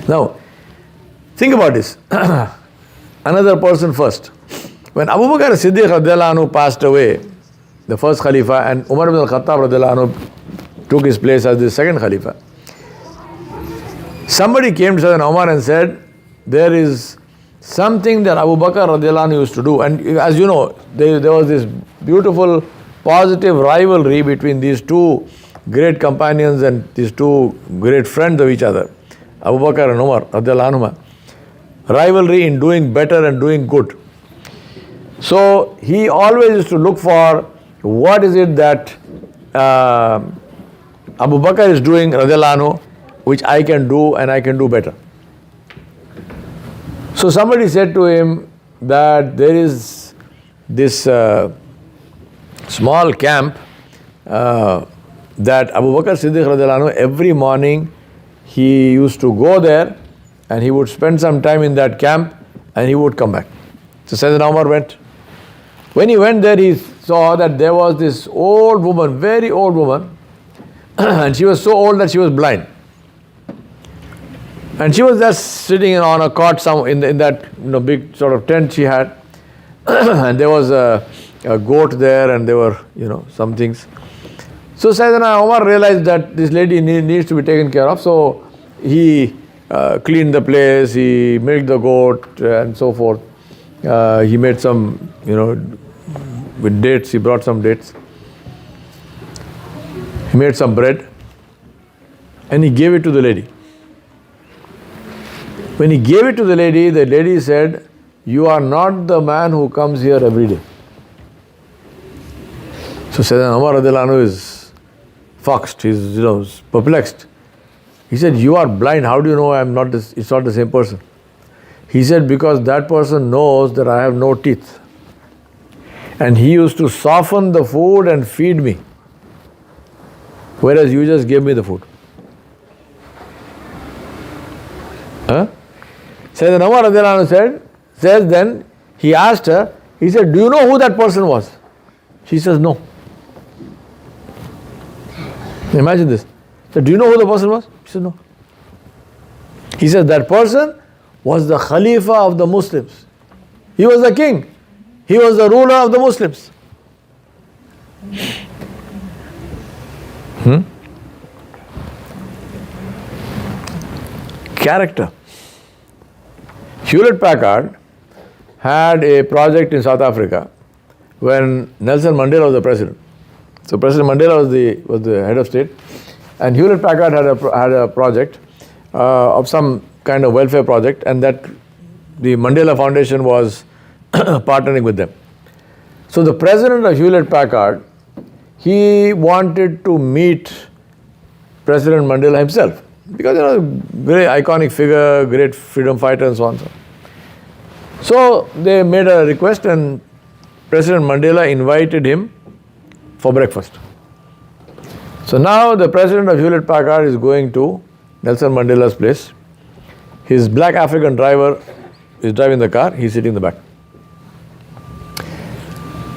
Now, think about this. Another person first. When Abu Bakr Siddiq radiallahu anhu passed away, the first Khalifa, and Umar ibn al-Khattab radiallahu anhu took his place as the second Khalifa, somebody came to Sayyidina Umar and said, there is something that Abu Bakr radiallahu anhu used to do. And as you know, there was this beautiful, positive rivalry between these two great companions and these two great friends of each other, Abu Bakr and Umar radiallahu anhuma. Rivalry in doing better and doing good. So he always used to look for what is it that Abu Bakr is doing radiallahu anhu, which I can do and I can do better. So somebody said to him that there is this small camp that Abu Bakr Siddiq radiallahu anhu, every morning he used to go there and he would spend some time in that camp and he would come back. So Sayyidina Umar went. When he went there, he saw that there was this old woman, very old woman, and she was so old that she was blind. And she was just sitting on a cot in that big sort of tent she had, and there was a goat there, and there were some things. So Sayyidina Umar realized that this lady needs to be taken care of, so he cleaned the place, he milked the goat and so forth. He made some, with dates, he brought some dates. He made some bread and he gave it to the lady. When he gave it to the lady said, "You are not the man who comes here every day." So Sayyidina Umar radiallahu anhu is foxed, he's perplexed. He said, "You are blind, how do you know it's not the same person?" He said, "Because that person knows that I have no teeth. And he used to soften the food and feed me. Whereas you just gave me the food." Sayyidina Umar radiallahu anhu says then, he asked her, he said, "Do you know who that person was?" She says, "No." Imagine this. So, do you know who the person was? She said, "No." He says, that person was the Khalifa of the Muslims. He was the king. He was the ruler of the Muslims. Character. Hewlett-Packard had a project in South Africa when Nelson Mandela was the president. So President Mandela was the head of state, and Hewlett-Packard had a project of some kind of welfare project, and that the Mandela Foundation was partnering with them. So the president of Hewlett-Packard, he wanted to meet President Mandela himself because great iconic figure, great freedom fighter and so on. So they made a request and President Mandela invited him for breakfast. So now the president of Hewlett-Packard is going to Nelson Mandela's place. His black African driver is driving the car, he's sitting in the back.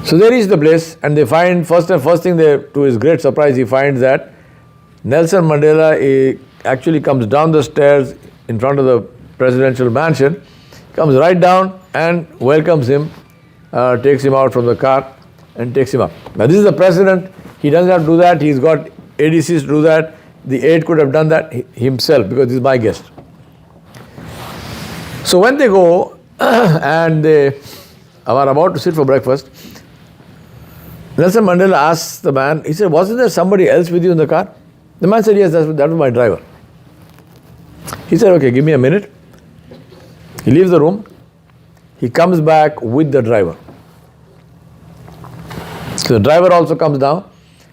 So they reach the place and they find, first thing to his great surprise, he finds that Nelson Mandela actually comes down the stairs in front of the presidential mansion, comes right down and welcomes him, takes him out from the car and takes him up. Now this is the president, he doesn't have to do that, he's got ADCs to do that, the aide could have done that himself because this is my guest. So when they go and they are about to sit for breakfast, Nelson Mandela asks the man, he said, "Wasn't there somebody else with you in the car?" The man said, "Yes, that was my driver." He said, "Okay, give me a minute." He leaves the room. He comes back with the driver. So the driver also comes down,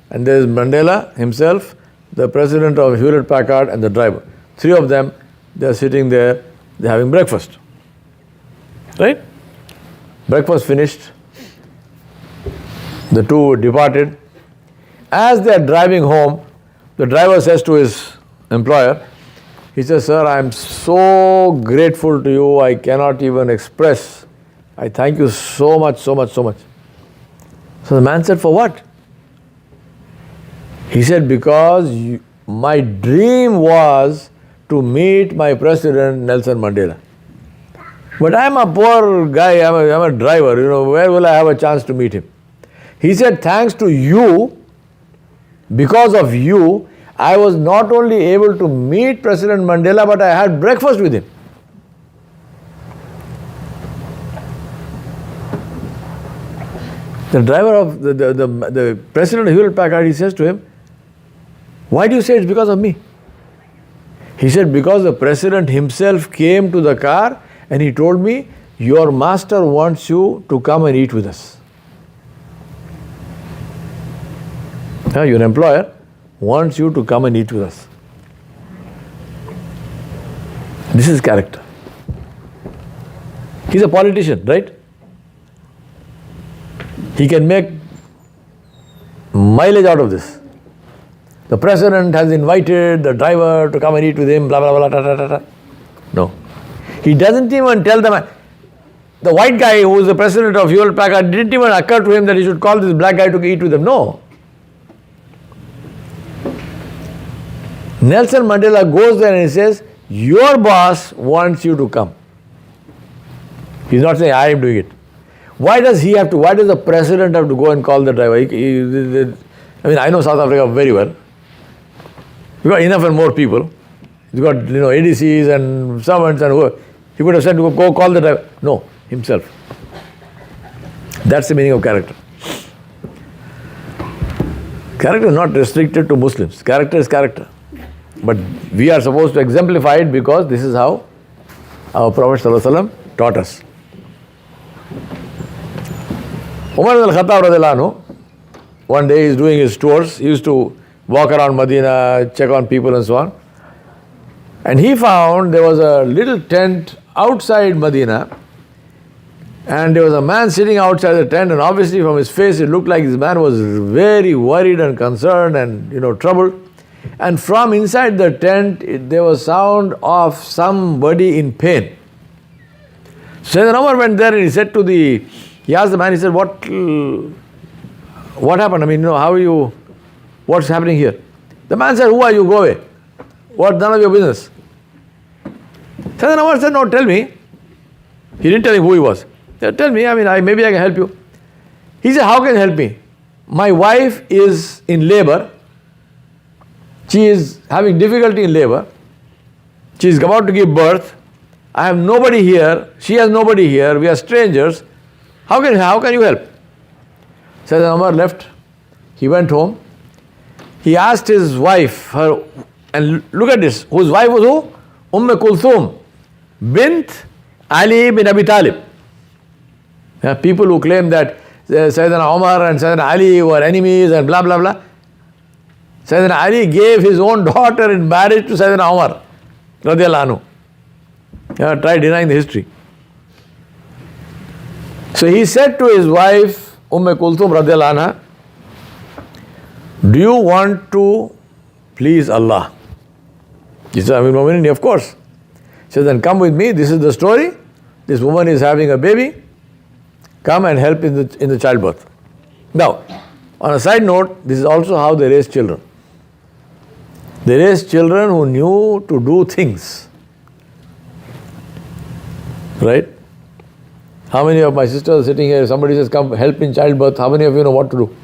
and there is Mandela himself, the president of Hewlett-Packard, and the driver. Three of them, they are sitting there, they are having breakfast. Right? Breakfast finished. The two departed. As they are driving home, the driver says to his employer, he says, "Sir, I am so grateful to you, I cannot even express. I thank you so much, so much, so much." So the man said, "For what?" He said, "Because my dream was to meet my president, Nelson Mandela. But I'm a poor guy, I'm a driver, where will I have a chance to meet him? He said, thanks to you, because of you, I was not only able to meet President Mandela, but I had breakfast with him. The driver of the president of Hewlett Packard, he says to him, why do you say it's because of me? He said, because the president himself came to the car and he told me, your master wants you to come and eat with us. Now, your employer wants you to come and eat with us. This is character. He's a politician, right? He can make mileage out of this. The president has invited the driver to come and eat with him, blah, blah, blah, blah, blah, blah. No. He doesn't even tell the man. The white guy who is the president of Hewlett Packard didn't even occur to him that he should call this black guy to eat with him. No. Nelson Mandela goes there and he says, your boss wants you to come. He's not saying, I am doing it. Why does the president have to go and call the driver? I know South Africa very well. You've got enough and more people. You've got, ADCs and servants and whoever. He could have said, go call the driver. No, himself. That's the meaning of character. Character is not restricted to Muslims. Character is character. But we are supposed to exemplify it because this is how our Prophet ﷺ taught us. Umar al-Khattab radiallahu anhu, one day he's doing his tours. He used to walk around Medina, check on people and so on. And he found there was a little tent outside Medina, and there was a man sitting outside the tent, and obviously from his face it looked like this man was very worried and concerned and troubled. And from inside the tent there was sound of somebody in pain. So Sayyidina Umar went there and he said he asked the man, he said, what happened? How are you, what's happening here? The man said, who are you? Go away. What, none of your business. Sayyidina Umar said, no, tell me. He didn't tell him who he was. He said, tell me, maybe I can help you. He said, how can you help me? My wife is in labor. She is having difficulty in labor. She is about to give birth. I have nobody here. She has nobody here. We are strangers. How can you help? Sayyidina Umar left. He went home. He asked his wife, and look at this, whose wife was who? Kulthum, bint Ali bin Abi Talib. People who claim that Sayyidina Umar and Sayyidina Ali were enemies and blah, blah, blah. Sayyidina Ali gave his own daughter in marriage to Sayyidina Umar radiallahu anhu. Try denying the history. So he said to his wife, Kulthum radiallahu anha, do you want to please Allah? He said, Mu'minin, of course. He said, then come with me, this is the story. This woman is having a baby. Come and help in the childbirth. Now, on a side note, this is also how they raise children. They raised children who knew to do things. Right? How many of my sisters are sitting here? If somebody says, come help in childbirth, how many of you know what to do?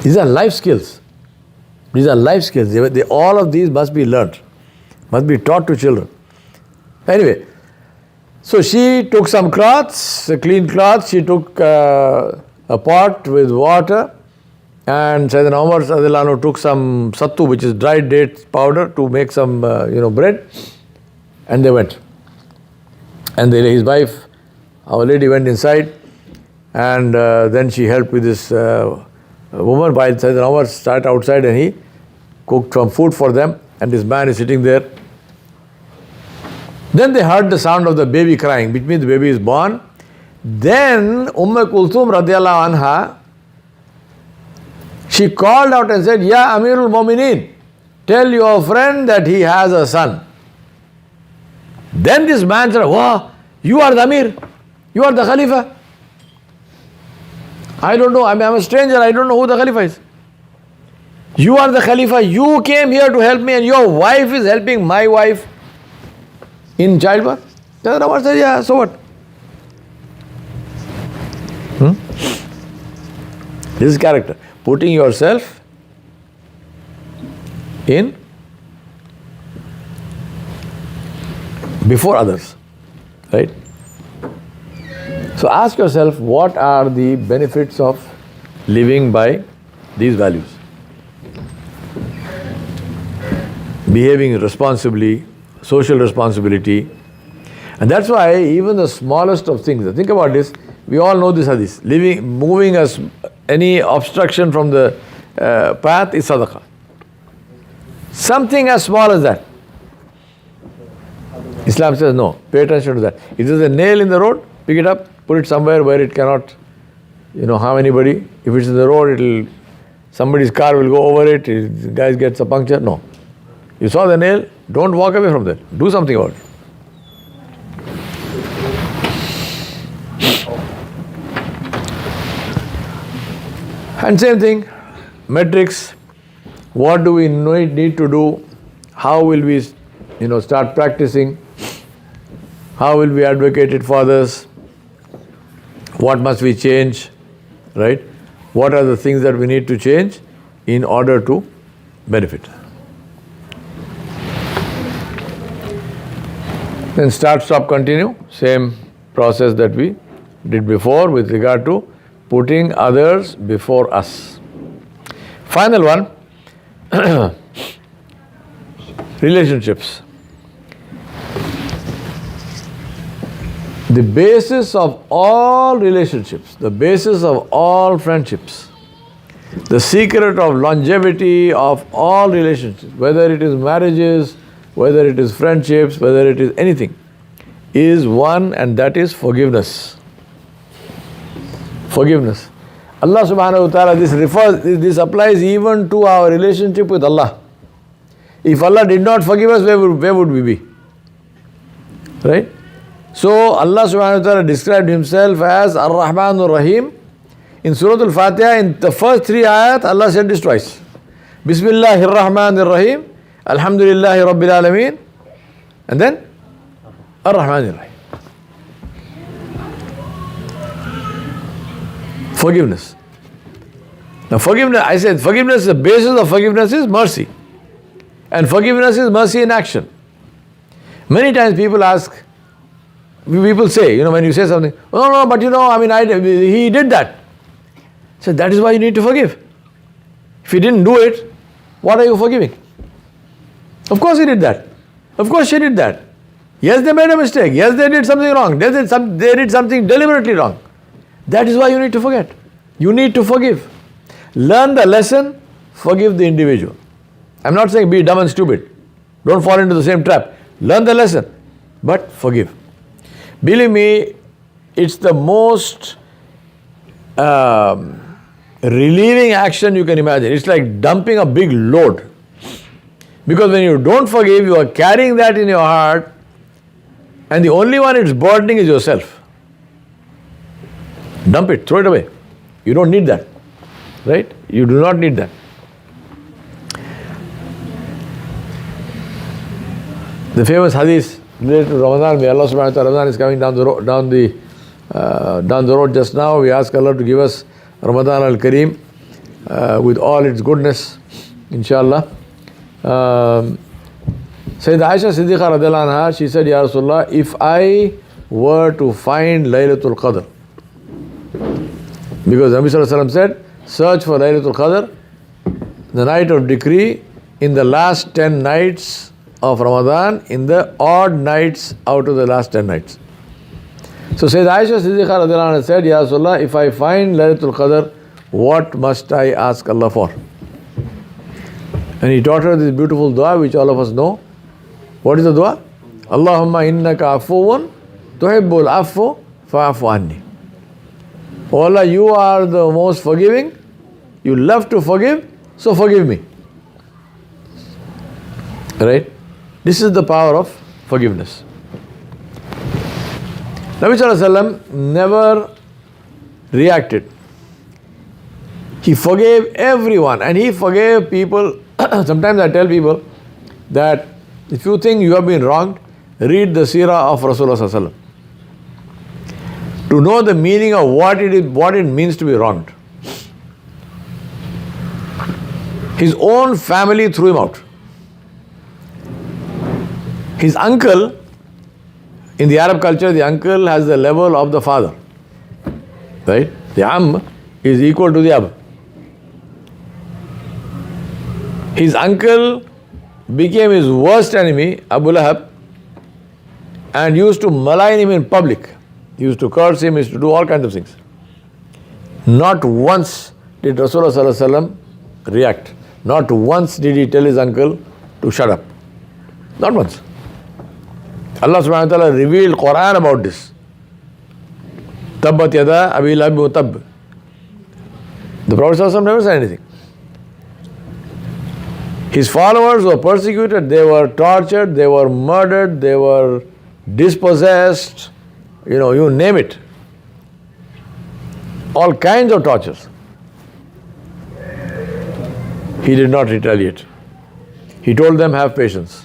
These are life skills. These are life skills. All of these must be learnt, must be taught to children. Anyway, so she took some cloths, clean cloths. She took a pot with water, and Sayyidina Umar radiallahu anhu took some sattu, which is dried dates powder, to make some bread, and they went. And his wife, our lady, went inside, and then she helped with this woman, while Sayyidina Umar sat outside and he cooked some food for them, and this man is sitting there. Then they heard the sound of the baby crying, which means the baby is born. Then Kulthum radiallahu anha, she called out and said, Ya Amirul Mu'mineen, tell your friend that he has a son. Then this man said, wow, you are the Amir, you are the Khalifa. I don't know, I'm a stranger, I don't know who the Khalifa is. You are the Khalifa, you came here to help me and your wife is helping my wife in childbirth. Then Umar said, yeah, so what? This is character. Putting yourself in before others. Right? So ask yourself, what are the benefits of living by these values? Behaving responsibly, social responsibility. And that's why even the smallest of things, think about this, we all know this hadith, moving as any obstruction from the path is sadaqah. Something as small as that. Islam says no, pay attention to that. If there's a nail in the road, pick it up, put it somewhere where it cannot, harm anybody. If it's in the road, somebody's car will go over it, the guy gets a puncture. No. You saw the nail, don't walk away from that. Do something about it. And same thing, metrics. What do we need to do? How will we, start practicing? How will we advocate it for others? What must we change? Right? What are the things that we need to change in order to benefit? Then start, stop, continue. Same process that we did before with regard to putting others before us. Final one, relationships. The basis of all relationships, the basis of all friendships, the secret of longevity of all relationships, whether it is marriages, whether it is friendships, whether it is anything, is one, and that is forgiveness. Forgiveness. Allah subhanahu wa ta'ala, this applies even to our relationship with Allah. If Allah did not forgive us, where would we be? Right? So Allah subhanahu wa ta'ala described himself as Ar-Rahman Ar-Rahim. In Surah Al-Fatiha, in the first 3 ayat, Allah said this twice. Bismillahir Rahmanir Rahim, Alhamdulillahi Rabbil Alameen, and then Ar-Rahmanir Rahim. Forgiveness. Now forgiveness, the basis of forgiveness is mercy. And forgiveness is mercy in action. Many times people say, when you say something, oh no, but he did that. So that is why you need to forgive. If he didn't do it, what are you forgiving? Of course he did that. Of course she did that. Yes, they made a mistake. Yes, they did something wrong. They did something deliberately wrong. That is why you need to forget. You need to forgive. Learn the lesson, forgive the individual. I'm not saying be dumb and stupid. Don't fall into the same trap. Learn the lesson, but forgive. Believe me, it's the most relieving action you can imagine. It's like dumping a big load. Because when you don't forgive, you are carrying that in your heart, and the only one it's burdening is yourself. Dump it, throw it away. You don't need that. Right? You do not need that. The famous hadith related to Ramadan, where Allah subhanahu wa ta'ala, Ramadan is coming down the road just now. We ask Allah to give us Ramadan al-Kareem with all its goodness, inshallah. Sayyidina Aisha Siddiqa radiallahu anha, she said, Ya Rasulullah, if I were to find Laylatul Qadr, because Nabi Sallallahu Alaihi Wasallam said, search for Laylatul Qadr, the night of decree, in the last 10 nights of Ramadan, in the odd nights out of the last 10 nights. So Sayyidina Aisha Siddiqa radiallahu anha said, Ya Rasulullah, if I find Laylatul Qadr, what must I ask Allah for? And he taught her this beautiful dua which all of us know. What is the dua? Allahumma innaka afuun tuhibbul afu fa'afu anni. Oh Allah, you are the most forgiving. You love to forgive, so forgive me. Right? This is the power of forgiveness. Nabi Sallallahu Alaihi Wasallam never reacted. He forgave everyone and he forgave people. Sometimes I tell people that if you think you have been wronged, read the Seerah of Rasulullah Sallallahu Alaihi Wasallam to know the meaning of what it means to be wronged. His own family threw him out. His uncle, in the Arab culture, the uncle has the level of the father. Right? The Am is equal to the Ab. His uncle became his worst enemy, Abu Lahab, and used to malign him in public. He used to curse him, he used to do all kinds of things. Not once did Rasulullah Sallallahu Alaihi Wasallam react. Not once did he tell his uncle to shut up. Not once. Allah subhanahu wa ta'ala revealed Quran about this. Tabbat yada abi lahab wa tab. The Prophet Sallallahu Alaihi Wasallam never said anything. His followers were persecuted, they were tortured, they were murdered, they were dispossessed, you name it. All kinds of tortures. He did not retaliate. He told them, have patience.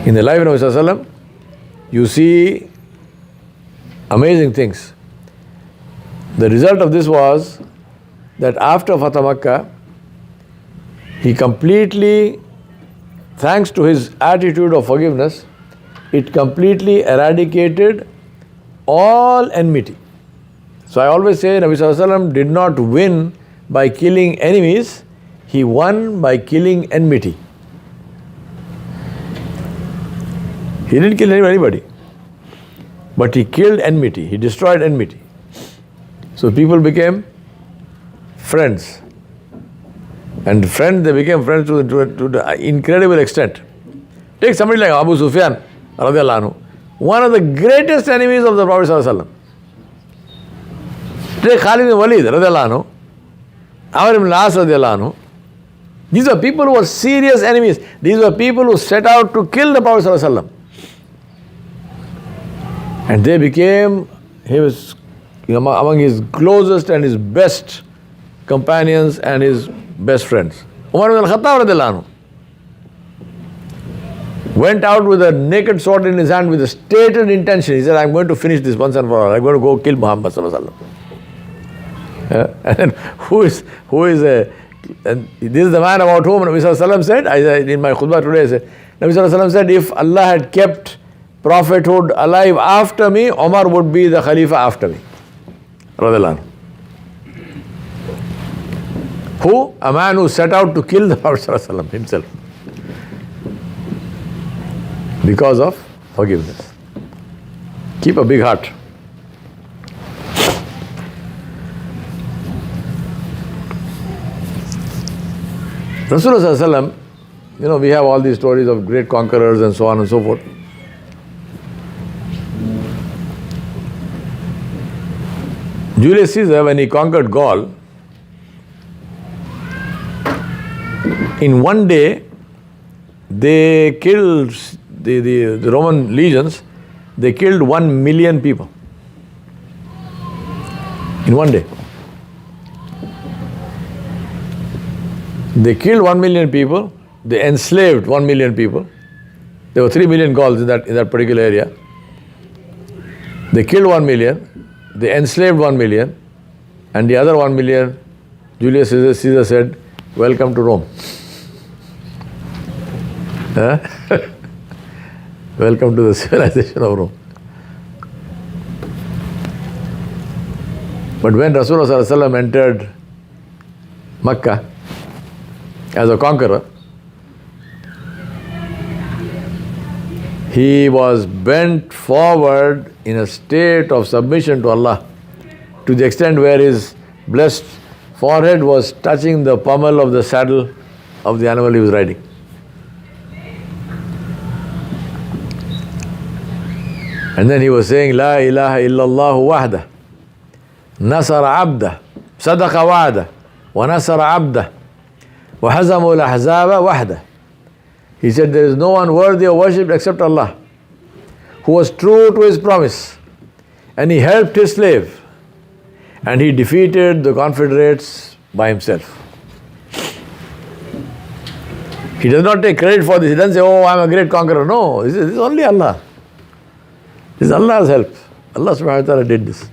In the life of Nabi Sallallahu Alaihi Wasallam, you see amazing things. The result of this was that after Fatah Makkah, he completely, thanks to his attitude of forgiveness, it completely eradicated all enmity. So I always say Nabi Sallallahu Alaihi Wasallam did not win by killing enemies, he won by killing enmity. He didn't kill anybody, but he killed enmity, he destroyed enmity. So people became friends. And friends, they became friends to the incredible extent. Take somebody like Abu Sufyan, radiallahu anhu, one of the greatest enemies of the Prophet Sallallahu Alaihi Wasallam. Take Khalid ibn Walid, radiallahu anhu, Amr ibn al-As, radiallahu anhu. These are people who were serious enemies. These were people who set out to kill the Prophet Sallallahu Alaihi Wasallam. And they became, he was among his closest and his best companions and his best friends. Umar ibn al-Khattab radiallahu anhu went out with a naked sword in his hand with a stated intention. He said, I'm going to finish this once and for all. I'm going to go kill Muhammad Sallallahu Alaihi Wasallam. And then and this is the man about whom Nabi Sallallahu Alaihi Wasallam said, in my khutbah today, I said, Nabi Sallallahu Alaihi Wasallam said, if Allah had kept prophethood alive after me, Omar would be the Khalifa after me. Radiallahu anhu. Who? A man who set out to kill the Prophet Sallallahu Alaihi Wasallam himself. Because of forgiveness. Keep a big heart. Rasulullah Sallallahu Alaihi Wasallam, we have all these stories of great conquerors and so on and so forth. Julius Caesar, when he conquered Gaul, in one day, they killed the Roman legions, they killed 1 million people. In one day. They killed 1 million people, they enslaved 1 million people. There were 3 million Gauls in that particular area. They killed 1 million, they enslaved 1 million, and the other 1 million, Julius Caesar said, welcome to Rome. Welcome to the civilization of Rome. But when Rasulullah Sallallahu Alaihi Wasallam entered Makkah as a conqueror, he was bent forward in a state of submission to Allah, to the extent where his blessed forehead was touching the pommel of the saddle of the animal he was riding. And then he was saying, La ilaha illallah wahda, nasara abda, sadaqa wa'da, wa nasara abda, wa hazamu al-ahzaba wahda. He said, there is no one worthy of worship except Allah, who was true to his promise, and he helped his slave, And he defeated the Confederates by himself. He does not take credit for this. He doesn't say, oh, I'm a great conqueror. No, this is only Allah. This is Allah's help. Allah subhanahu wa ta'ala did this.